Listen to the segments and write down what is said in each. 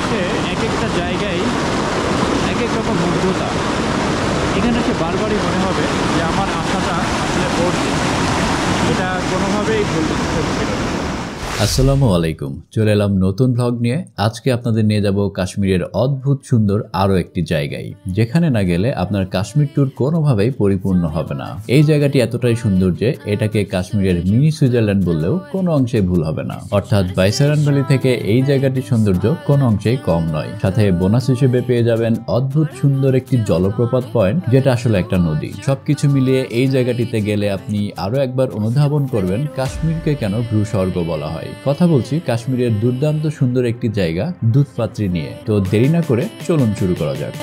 বাংলাদেশে এক একটা জায়গায় এক এক রকম মুগ্ধতা। এখানে এসে বারবারই মনে হবে যে আমার আশাটা আসলে পড়ছে, এটা কোনোভাবেই ভুল ছিল না। আসসালামু আলাইকুম, চলে এলাম নতুন ব্লগ নিয়ে। আজকে আপনাদের নিয়ে যাব কাশ্মীরের অদ্ভুত সুন্দর আরও একটি জায়গায়, যেখানে না গেলে আপনার কাশ্মীর ট্যুর কোনোভাবেই পরিপূর্ণ হবে না। এই জায়গাটি এতটাই সুন্দর যে এটাকে কাশ্মীরের মিনি সুইজারল্যান্ড বললেও কোনো অংশে ভুল হবে না। অর্থাৎ বাইসারান ভ্যালি থেকে এই জায়গাটির সৌন্দর্য কোনো অংশেই কম নয়। সাথে বোনাস হিসেবে পেয়ে যাবেন অদ্ভুত সুন্দর একটি জলপ্রপাত পয়েন্ট, যেটা আসলে একটা নদী। সবকিছু মিলিয়ে এই জায়গাটিতে গেলে আপনি আরো একবার অনুধাবন করবেন কাশ্মীরকে কেন ভূস্বর্গ বলা হয়। কথা বলছি কাশ্মীরের দুর্দান্ত সুন্দর একটি জায়গা দুধপাত্রি নিয়ে। তো দেরি না করে চলুন শুরু করা যাক।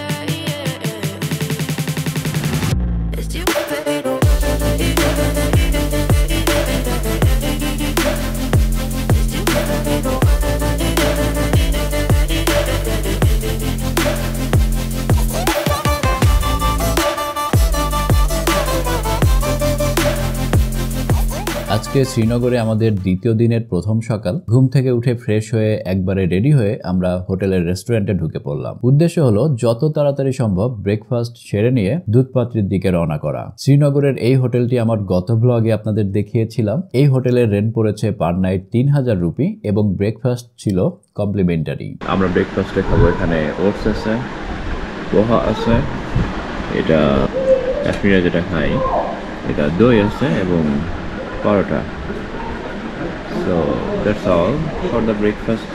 আজকে শ্রীনগরে আমাদের দ্বিতীয় দিনের প্রথম সকাল। ঘুম থেকে উঠে ফ্রেশ হয়ে একবারে রেডি হয়ে আমরা হোটেলের রেস্টুরেন্টে ঢুকে পড়লাম। উদ্দেশ্য হলো যত তাড়াতাড়ি সম্ভব ব্রেকফাস্ট সেরে নিয়ে দুধপাত্রির দিকে রওনা করা। শ্রীনগরের এই হোটেলটি আমার গত ব্লগে আপনাদের দেখিয়েছিলাম। এই হোটেলের রেন্ট পড়েছে পার নাইট 3000 রুপি এবং ব্রেকফাস্ট ছিল কমপ্লিমেন্টারি। আমরা ব্রেকফাস্টে খাবো এখানে ওটস আছে, পোহা আছে, এটা কাশ্মীরে যেটা খাই, এটা দই আছে এবং পরোটা। So that's all for the breakfast.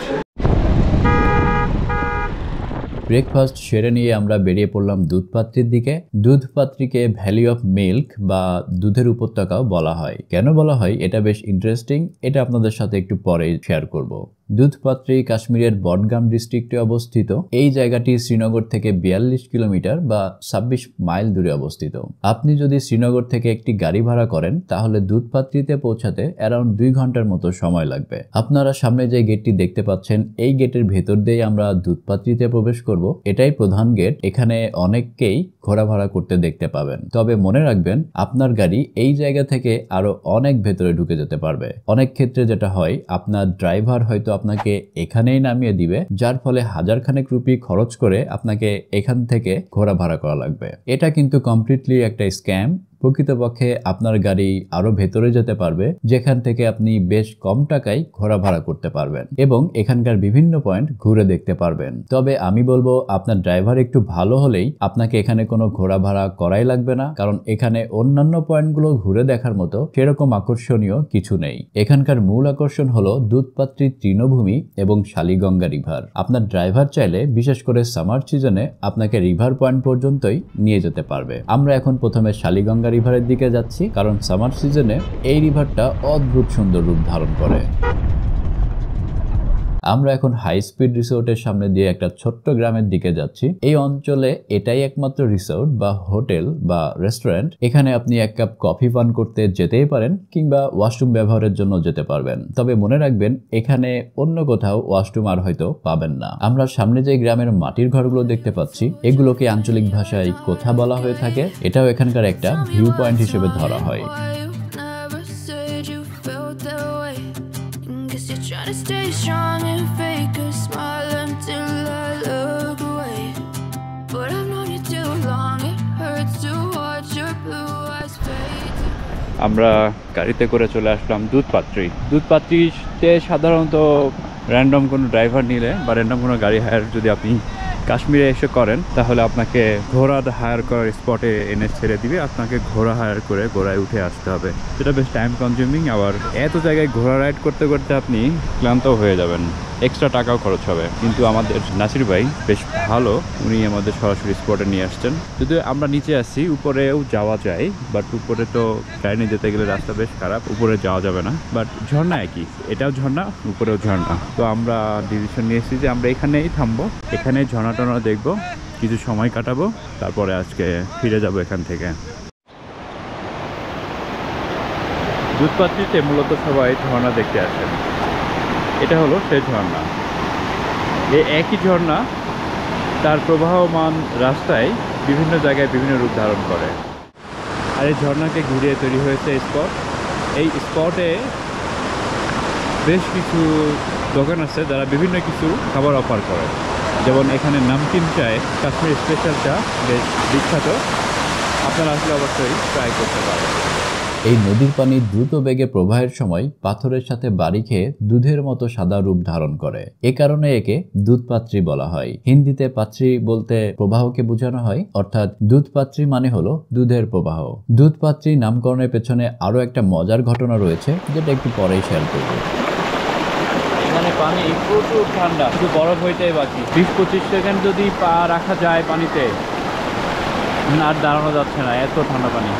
Breakfast সেরে নিয়ে আমরা বেরিয়ে পড়লাম দুধপাত্রির দিকে। দুধপাত্রিকে ভ্যালি অফ মিল্ক বা দুধের উপত্যকাও বলা হয়। কেন বলা হয় এটা বেশ ইন্টারেস্টিং, এটা আপনাদের সাথে একটু পরেই শেয়ার করব। দুধপাত্রি কাশ্মীরের বডগাম ডিস্ট্রিক্টে অবস্থিত। এই জায়গাটি শ্রীনগর থেকে 42 কিলোমিটার বা 26 মাইল দূরে অবস্থিত। আপনি যদি শ্রীনগর থেকে একটি গাড়ি ভাড়া করেন তাহলে দুধপাত্রিতে পৌঁছাতে অ্যারাউন্ড 2 ঘন্টার মতো সময় লাগবে। আপনারা সামনে যে গেটটি দেখতে পাচ্ছেন, এই গেটের ভেতর দিয়ে আমরা দুধপাত্রিতে প্রবেশ করব। এটাই প্রধান গেট। এখানে অনেককেই ঘোরা ভাড়া করতে দেখতে পাবেন। তবে মনে রাখবেন আপনার গাড়ি এই জায়গা থেকে আরো অনেক ভেতরে ঢুকে যেতে পারবে। অনেক ক্ষেত্রে যেটা হয়, আপনার ড্রাইভার হয়তো আপনাকে এখানেই নামিয়ে দিবে, যার ফলে হাজারখানেক রুপি খরচ করে আপনাকে এখান থেকে ঘোরা ভাড়া করা লাগবে। এটা কিন্তু কমপ্লিটলি একটা স্ক্যাম। প্রকৃতপক্ষে আপনার গাড়ি আরো ভেতরে যেতে পারবে, যেখান থেকে আপনি বেশ কম টাকায় ঘোরা ভাড়া করতে পারবেন এবং এখানকার বিভিন্ন পয়েন্ট ঘুরে দেখতে পারবেন। তবে আমি বলবো আপনার ড্রাইভার একটু ভালো হলেই আপনাকে এখানে কোনো ঘোরা ভাড়া করাই লাগবে না, কারণ এখানে অন্যান্য পয়েন্টগুলো ঘুরে দেখার মতো সেরকম আকর্ষণীয় কিছু নেই। এখানকার মূল আকর্ষণ হলো দুধপাত্রি তৃণভূমি এবং শালিগঙ্গা রিভার। আপনার ড্রাইভার চাইলে বিশেষ করে সামার সিজনে আপনাকে রিভার পয়েন্ট পর্যন্তই নিয়ে যেতে পারবে। আমরা এখন প্রথমে শালিগঙ্গা রিভারের দিকে যাচ্ছি, কারণ সামার সিজনে এই রিভারটা অদ্ভুত সুন্দর রূপ ধারণ করে। আমরা এখন হাই স্পিড রিসোর্টের সামনে দিয়ে একটা ছোট্ট গ্রামের দিকে যাচ্ছি। এই অঞ্চলে এটাই একমাত্র রিসোর্ট বা হোটেল বা রেস্টুরেন্ট। এখানে আপনি এক কাপ কফি পান করতে যেতেই পারেন কিংবা ওয়াশরুম ব্যবহারের জন্য যেতে পারবেন। তবে মনে রাখবেন এখানে অন্য কোথাও ওয়াশরুম আর হয়তো পাবেন না। আমরা সামনে যে গ্রামের মাটির ঘরগুলো দেখতে পাচ্ছি, এগুলোকে আঞ্চলিক ভাষায় কোথা বলা হয়ে থাকে। এটাও এখানকার একটা ভিউ পয়েন্ট হিসেবে ধরা হয়। Try to stay strong and fake a smile until I look away. But I've known you too long, it hurts to watch your blue eyes fade. আমরা গাড়িতে করে চলে আসলাম দুধপাত্রিতে। সাধারণত র্যান্ডম কোনো ড্রাইভার নিলে বা র্যান্ডম কোনো গাড়ি হায়ার যদি আপনি কাশ্মীরে এসে করেন, তাহলে আপনাকে ঘোড়া হায়ার করার স্পটে এনে ছেড়ে দিবে। আপনাকে ঘোড়া হায়ার করে ঘোড়ায় উঠে আসতে হবে, যেটা বেশ টাইম কনজিউমিং। আবার এত জায়গায় ঘোড়া রাইড করতে করতে আপনি ক্লান্ত হয়ে যাবেন, এক্সট্রা টাকাও খরচ হবে। কিন্তু আমাদের নাসির ভাই বেশ ভালো, উনি আমাদের সরাসরি স্পটে নিয়ে আসছেন। যদি আমরা নিচে আসছি, উপরেও যাওয়া যায়, বাট উপরে তো গাড়ি নিয়ে যেতে গেলে রাস্তা বেশ খারাপ, উপরে যাওয়া যাবে না। বাট ঝর্ণা একই, এটাও ঝর্ণা, উপরেও ঝর্ণা। তো আমরা ডিসিশন নিয়েছি যে আমরা এখানেই থামবো, এখানে ঝর্ণা টর্ণা দেখবো, কিছু সময় কাটাবো, তারপরে আজকে ফিরে যাব এখান থেকে। দুধপাত্রিতে মূলত সবাই ঝর্ণা দেখতে আসেন। এটা হলো সেই ঝর্ণা। এই একই ঝর্ণা তার প্রবাহমান রাস্তায় বিভিন্ন জায়গায় বিভিন্ন রূপ ধারণ করে। আর এই ঝর্ণাকে ঘিরে তৈরি হয়েছে স্পট। এই স্পটে বেশ কিছু দোকান আছে যারা বিভিন্ন কিছু খাবার অফার করে। যেমন এখানে নামকিন চায়, কাশ্মীর স্পেশাল চা বেশ বিখ্যাত, আপনারা আসলে অবশ্যই ট্রাই করতে পারেন। এই নদীর পানি দ্রুত বেগে প্রবাহের সময় পাথরের সাথে বাড়ি খেয়ে দুধের মতো সাদা রূপ ধারণ করে। এ কারণে একে দুধপাত্রী বলা হয়। হিন্দিতে পাত্রী বলতে প্রবাহকে বোঝানো হয়, অর্থাৎ দুধপাত্রী মানে হলো দুধের প্রবাহ। দুধপাত্রী নামকরণের পেছনে আরো একটা মজার ঘটনা রয়েছে, যেটা একটু পরেই শেয়ার করব। এখানে পানি প্রচুর ঠান্ডা, শুধু বরফ হইতেই বাকি। 20-25 সেকেন্ড যদি পা রাখা যায় পানিতে, আর দাঁড়ানো যাচ্ছে না, এত ঠান্ডা পানি।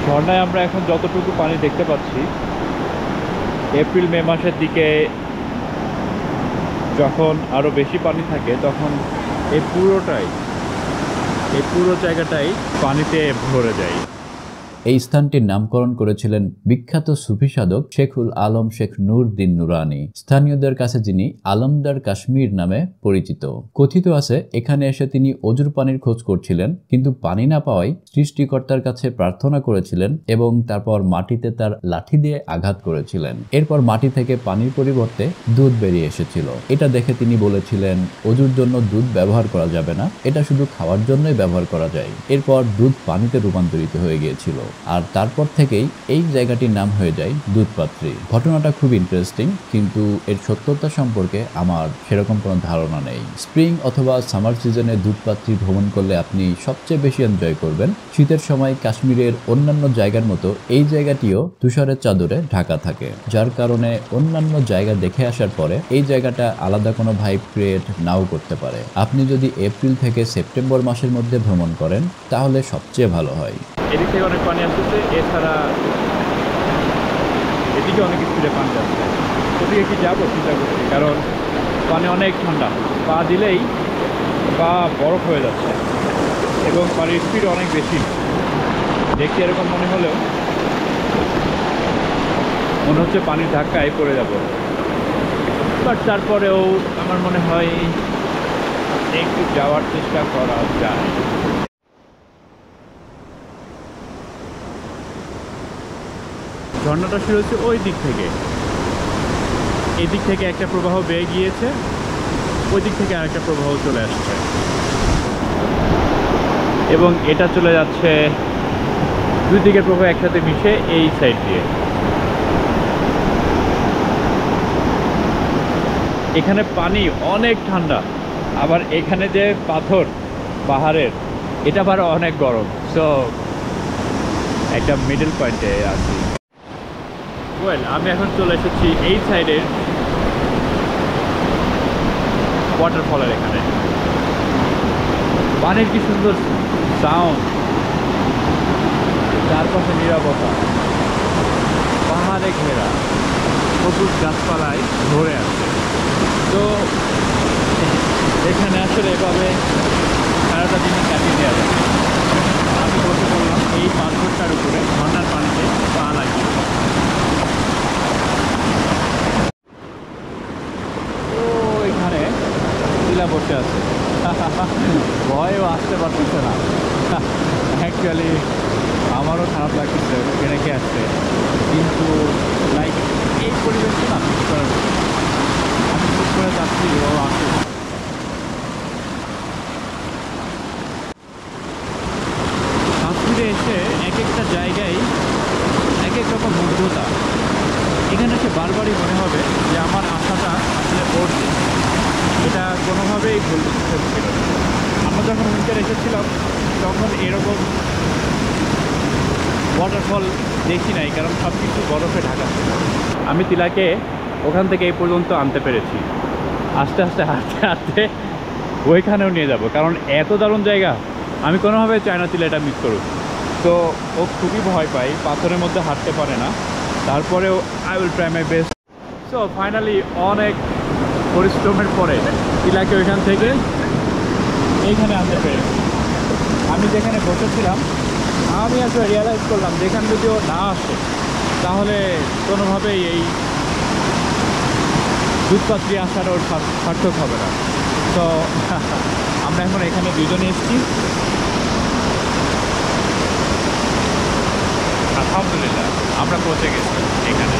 ঝর্ণায় আমরা এখন যতটুকু পানি দেখতে পাচ্ছি, এপ্রিল মে মাসের দিকে যখন আরও বেশি পানি থাকে তখন এই পুরো জায়গাটাই পানিতে ভরে যায়। এই স্থানটির নামকরণ করেছিলেন বিখ্যাত সুফি সাধক শেখুল আলম শেখ নূরদ্দিন নুরানি, স্থানীয়দের কাছে যিনি আলমদার কাশ্মীর নামে পরিচিত। কথিত আছে এখানে এসে তিনি অজুর পানির খোঁজ করছিলেন, কিন্তু পানি না পাওয়ায় সৃষ্টিকর্তার কাছে প্রার্থনা করেছিলেন এবং তারপর মাটিতে তার লাঠি দিয়ে আঘাত করেছিলেন। এরপর মাটি থেকে পানির পরিবর্তে দুধ বেরিয়ে এসেছিল। এটা দেখে তিনি বলেছিলেন অজুর জন্য দুধ ব্যবহার করা যাবে না, এটা শুধু খাওয়ার জন্যই ব্যবহার করা যায়। এরপর দুধ পানিতে রূপান্তরিত হয়ে গিয়েছিল, আর তারপর থেকেই এই জায়গাটির নাম হয়ে যায় দুধপাত্রী। ঘটনাটা খুব ইন্টারেস্টিং, কিন্তু এর সত্যতা সম্পর্কে আমার সেরকম কোনো ধারণা নেই। স্প্রিং অথবা সামার সিজনে দুধপাত্রী ভ্রমণ করলে আপনি সবচেয়ে বেশি এনজয় করবেন। শীতের সময় কাশ্মীরের অন্যান্য জায়গার মতো এই জায়গাটিও তুষারের চাদরে ঢাকা থাকে, যার কারণে অন্যান্য জায়গা দেখে আসার পরে এই জায়গাটা আলাদা কোনো ভাইব ক্রিয়েট নাও করতে পারে। আপনি যদি এপ্রিল থেকে সেপ্টেম্বর মাসের মধ্যে ভ্রমণ করেন তাহলে সবচেয়ে ভালো হয়। এদিক থেকে অনেক পানি আসতেছে, এছাড়া এদিকে অনেক স্পিডে পানি যাচ্ছে। ওদিকে কি যাবো চিন্তা করছি, কারণ পানি অনেক ঠান্ডা, পা দিলেই পা বরফ হয়ে যাচ্ছে এবং পানির স্পিড অনেক বেশি। দেখতে এরকম মনে হলেও মনে হচ্ছে পানির ধাক্কায় পড়ে যাব, বাট তারপরেও আমার মনে হয় একটু যাওয়ার চেষ্টা করা যায়। ঝর্ণাটা শুরু হচ্ছে ওই দিক থেকে, এই দিক থেকে একটা প্রবাহ বেয়ে গিয়েছে, ওই দিক থেকে আরেকটা প্রবাহ চলে আসছে এবং এটা চলে যাচ্ছে দুই দিকের প্রবাহ একসাথে মিশে এই সাইড দিয়ে। এখানে পানি অনেক ঠান্ডা, আবার এখানে যে পাথর পাহাড়ের, এটা আবার অনেক গরম। সো একটা মিডল পয়েন্টে আছি। আমি এখন চলে এসেছি এই সাইডের ওয়াটারফলের এখানে। পানির কি সুন্দর সাউন্ড, চারপাশে নীরবতা, পাহাড়ে ঘেরা, প্রচুর গাছপালায় ভরে আছে। তো এখানে আসলে এভাবে সারাটা দিন কাটিয়ে দেওয়া যাবে। আমি বসে বললাম এই পাথরটার উপরে ঝর্ণার পানিতে পা লাগিয়ে। বসে আছে, ভয়ও আসতে পারতেছে না। অ্যাকচুয়ালি আমারও খারাপ লাগতেছে রেখে আসছে, কিন্তু লাইক এই পরিবেশটা না মিস করার, আমি মিস করে যাচ্ছি ও আসছে। কাশ্মীরে এসে এক একটা জায়গায় এক এক রকম মুগ্ধতা। এখানে এসে বারবারই মনে হবে যে আমার আশাটা আসলে পড়ছে, এটা কোনোভাবেই ভুল ছিল। আমরা যখন উইন্টার এসেছিলাম তখন এরকম ওয়াটারফল দেখি নাই, কারণ সব কিছু বরফে ঢাকা ছিল। আমি তিলাকে ওখান থেকে এই পর্যন্ত আনতে পেরেছি, আস্তে আস্তে হাঁটতে হাঁটতে ওইখানেও নিয়ে যাব, কারণ এত দারুণ জায়গা। আমি কোনোভাবে চাই না তিলা এটা মিস করুক। তো ও খুবই ভয় পায়, পাথরের মধ্যে হাঁটতে পারে না, তারপরেও I will try my best. So finally অনেক পরিশ্রমের পরে তিলাকে ওইখান থেকে এইখানে আনতে পেরেছি। আমি যেখানে বসেছিলাম আমি আসলে রিয়েলাইজ করলাম যেখানে যদি ও না আসে তাহলে কোনোভাবেই এই দুধপাত্রী আসার ওর সার্থক হবে না। তো আমরা এখন এখানে দুজনে এসেছি, আলহামদুলিল্লাহ আমরা পৌঁছে গেছি এখানে।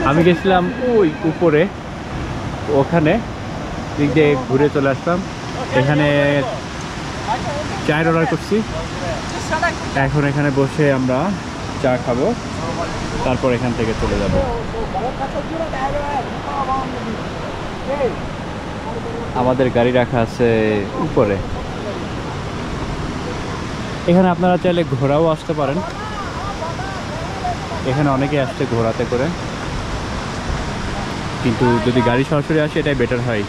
আমি গেছিলাম ওই উপরে, ওখানে দিক দিয়ে ঘুরে চলে আসলাম। এখানে চায়ের অর্ডার করছি, এখন এখানে বসে আমরা চা খাবো, তারপর এখান থেকে চলে যাব। আমাদের গাড়ি রাখা আছে উপরে। এখানে আপনারা চাইলে ঘোরাও আসতে পারেন, এখানে অনেকে আসছে ঘোরাতে করে, কিন্তু যদি গাড়ি সরাসরি আসে এটাই বেটার হয়।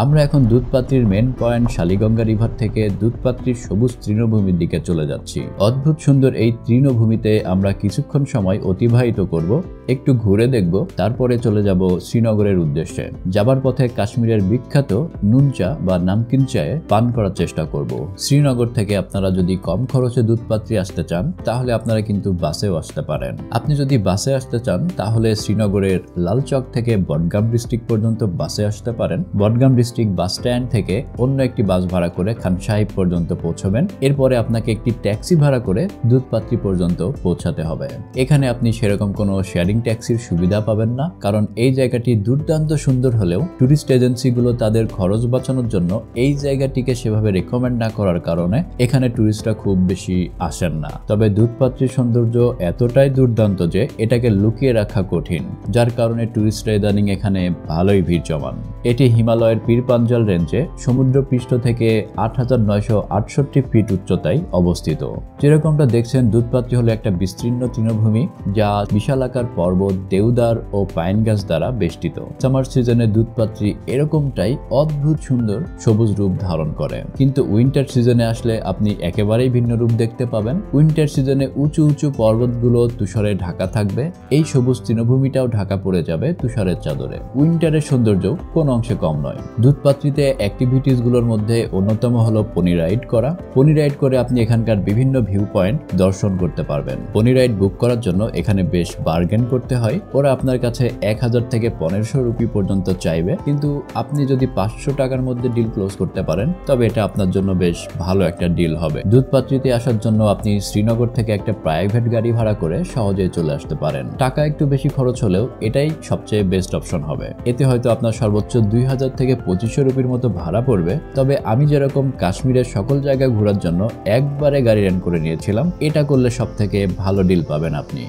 আমরা এখন দুধপাত্রির মেন পয়েন্ট শালিগঙ্গা রিভার থেকে দুধপাত্রির সবুজ তৃণভূমির দিকে চলে যাচ্ছি। অদ্ভুত সুন্দর এই তৃণভূমিতে আমরা কিছুক্ষণ সময় অতিবাহিত করব, একটু ঘুরে দেখব, তারপরে চলে যাব শ্রীনগরের উদ্দেশ্যে। যাবার পথে কাশ্মীরের বিখ্যাত নুন চা বা নামকিন চায়ে পান করার চেষ্টা করব। শ্রীনগর থেকে আপনারা যদি কম খরচে দুধপাত্রি আসতে চান তাহলে আপনারা কিন্তু বাসেও আসতে পারেন। আপনি যদি বাসে আসতে চান তাহলে শ্রীনগরের লালচক থেকে বডগাম ডিস্ট্রিক্ট পর্যন্ত বাসে আসতে পারেন। বডগাম ডিস্ট্রিক্ট বাস স্ট্যান্ড থেকে অন্য একটি বাস ভাড়া করে খান সাহিব পর্যন্ত পৌঁছবেন। এরপরে আপনাকে একটি ট্যাক্সি ভাড়া করে দুধপাত্রি পর্যন্ত পৌঁছাতে হবে। এখানে আপনি সেরকম কোনো শেয়ারিং ট্যাক্সির সুবিধা পাবেন না, কারণ এই জায়গাটি দুর্দান্ত সুন্দর হলেও টুরিস্ট এজেন্সিগুলো তাদের খরচ বাঁচানোর জন্য এই জায়গাটিকে সেভাবে রেকমেন্ড না করার কারণে এখানে টুরিস্টরা খুব বেশি আসেন না। তবে দুধপাত্রির সৌন্দর্য এতটাই দুর্দান্ত যে এটাকে লুকিয়ে রাখা কঠিন, যার কারণে টুরিস্টরা ইদানিং এখানে ভালোই ভিড় জমান। এটি হিমালয়ের পীর পাঞ্জাল রেঞ্জে সমুদ্রপৃষ্ঠ থেকে ৮৯৬৮ ফিট উচ্চতায় অবস্থিত। যেরকমটা দেখছেন, দুধপাত্রি হলো একটা বিস্তীর্ণ তৃণভূমি যা বিশালাকার পর্বত, দেওদার ও পাইন গাছ দ্বারা বেষ্টিত। সামার সিজনে দুধপাত্রি এরকমটাই অদ্ভুত সুন্দর সবুজ রূপ ধারণ করে, কিন্তু উইন্টার সিজনে আসলে আপনি একেবারেই ভিন্ন রূপ দেখতে পাবেন। উইন্টার সিজনে উঁচু উঁচু পর্বতগুলো তুষারে ঢাকা থাকবে, এই সবুজ তৃণভূমিটাও ঢাকা পড়ে যাবে তুষারের চাদরে। উইন্টারের সৌন্দর্য কোন অংশে কম নয়। দুধপাত্রিতে অ্যাক্টিভিটিস গুলোর মধ্যে অন্যতম হলো পনি রাইড করা। পনি রাইড করে আপনি এখানকার বিভিন্ন ভিউ পয়েন্ট দর্শন করতে পারবেন। পনি রাইড বুক করার জন্য এখানে বেশ বার্গেন করতে হয়। ওরা আপনার কাছে 1000 থেকে 1500 রুপি পর্যন্ত চাইবে, কিন্তু আপনি যদি 500 টাকার মধ্যে ডিল ক্লোজ করতে পারেন তবে এটা আপনার জন্য বেশ ভালো একটা ডিল হবে। দুধপাত্রিতে আসার জন্য আপনি শ্রীনগর থেকে একটা প্রাইভেট গাড়ি ভাড়া করে সহজেই চলে আসতে পারেন। টাকা একটু বেশি খরচ হলেও এটাই সবচেয়ে বেস্ট অপশন হবে। এতে হয়তো আপনার সর্বোচ্চ 2000 থেকে 2500 রুপির মতো ভাড়া পড়বে। তবে আমি যেরকম কাশ্মীরের সকল জায়গায় ঘোরার জন্য একবারে গাড়ি রেন্ট করে নিয়েছিলাম, এটা করলে সব থেকে ভালো ডিল পাবেন আপনি।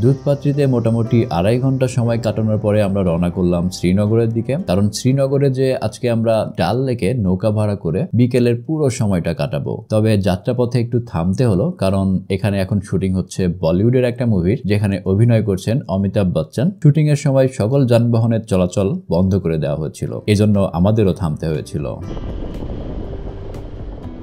দুধপাত্রিতে মোটামুটি 2.5 ঘন্টা সময় কাটানোর পরে আমরা রওনা করলাম শ্রীনগরের দিকে, কারণ শ্রীনগরে যে আজকে আমরা ডাল লেকে নৌকা ভাড়া করে বিকেলের পুরো সময়টা কাটাবো। তবে যাত্রাপথে একটু থামতে হলো, কারণ এখানে এখন শুটিং হচ্ছে বলিউডের একটা মুভির, যেখানে অভিনয় করছেন অমিতাভ বচ্চন। শুটিং এর সময় সকল যানবাহনের চলাচল বন্ধ করে দেওয়া হয়েছিল, এজন্য আমাদেরও থামতে হয়েছিল।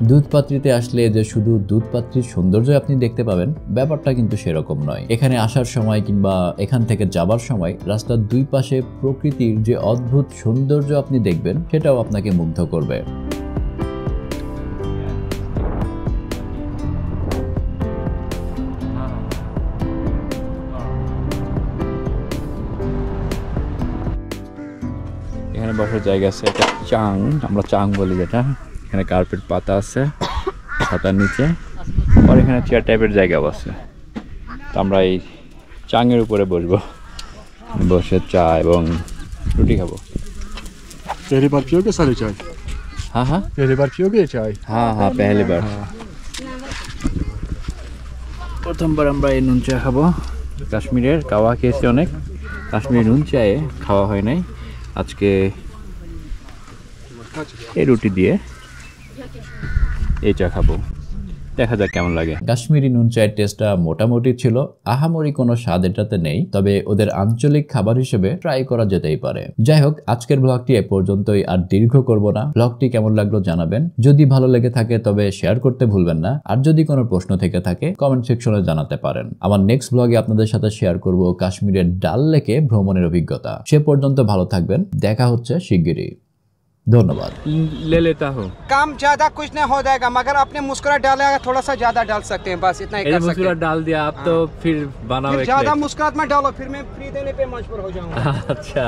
দুধপাত্রিতে আসলে যে শুধু দুধপাত্রির সৌন্দর্য আপনি দেখতে পাবেন, ব্যাপারটা কিন্তু সেরকম নয়। এখানে আসার সময় কিংবা এখান থেকে যাবার সময় রাস্তার দুই পাশে প্রকৃতির যে অদ্ভুত সৌন্দর্য আপনি দেখবেন, সেটাও আপনাকে মুগ্ধ করবে। এখানে বসার জায়গা আছে, একটা চাং, আমরা চাং বলি যেটা। এখানে কার্পেট পাতা আছে ছাতার নিচে, আর এখানে চেয়ার টাইপের জায়গাও আছে। তো আমরা এই চাঙের উপরে বসবো, বসে চা এবং রুটি খাবো। पहली बार पियोगे सारे चाय? हाँ हाँ पहली बार पियोगे चाय? हाँ हाँ पहली बार। প্রথমবার আমরা এই নুন চা খাবো। কাশ্মীরের কাওয়া খেয়েছি অনেক, কাশ্মীরি নুন চায়ে খাওয়া হয় নাই। আজকে এই রুটি দিয়ে এই চা খাবো, দেখা যাক কেমন লাগে। কাশ্মীরি নুন চায়ের টেস্টটা মোটামুটি ছিল, আহামরি কোনো স্বাদ এটাতে নেই, তবে ওদের আঞ্চলিক খাবার হিসেবে ট্রাই করা যেতেই পারে। যাই হোক, আজকের ব্লগটি এ পর্যন্তই, আর দীর্ঘ করব না। ব্লগটি কেমন লাগলো জানাবেন, যদি ভালো লেগে থাকে তবে শেয়ার করতে ভুলবেন না, আর যদি কোনো প্রশ্ন থেকে থাকে কমেন্ট সেকশনে জানাতে পারেন। আমার নেক্সট ব্লগে আপনাদের সাথে শেয়ার করব কাশ্মীরের ডাল লেকে ভ্রমণের অভিজ্ঞতা। সে পর্যন্ত ভালো থাকবেন, দেখা হচ্ছে শিগগিরই। धन्यवाद। ले लेता हूँ। काम ज्यादा कुछ नहीं हो जाएगा, मगर आपने मुस्कुरा डाला थोड़ा सा ज्यादा डाल सकते हैं, बस इतना ही कर सकते हैं। डाल दिया आप, तो फिर बनाओ फिर ज्यादा मुस्कुरात में डालो, फिर मैं फ्री देने पे मजबूर हो जाऊंगा। अच्छा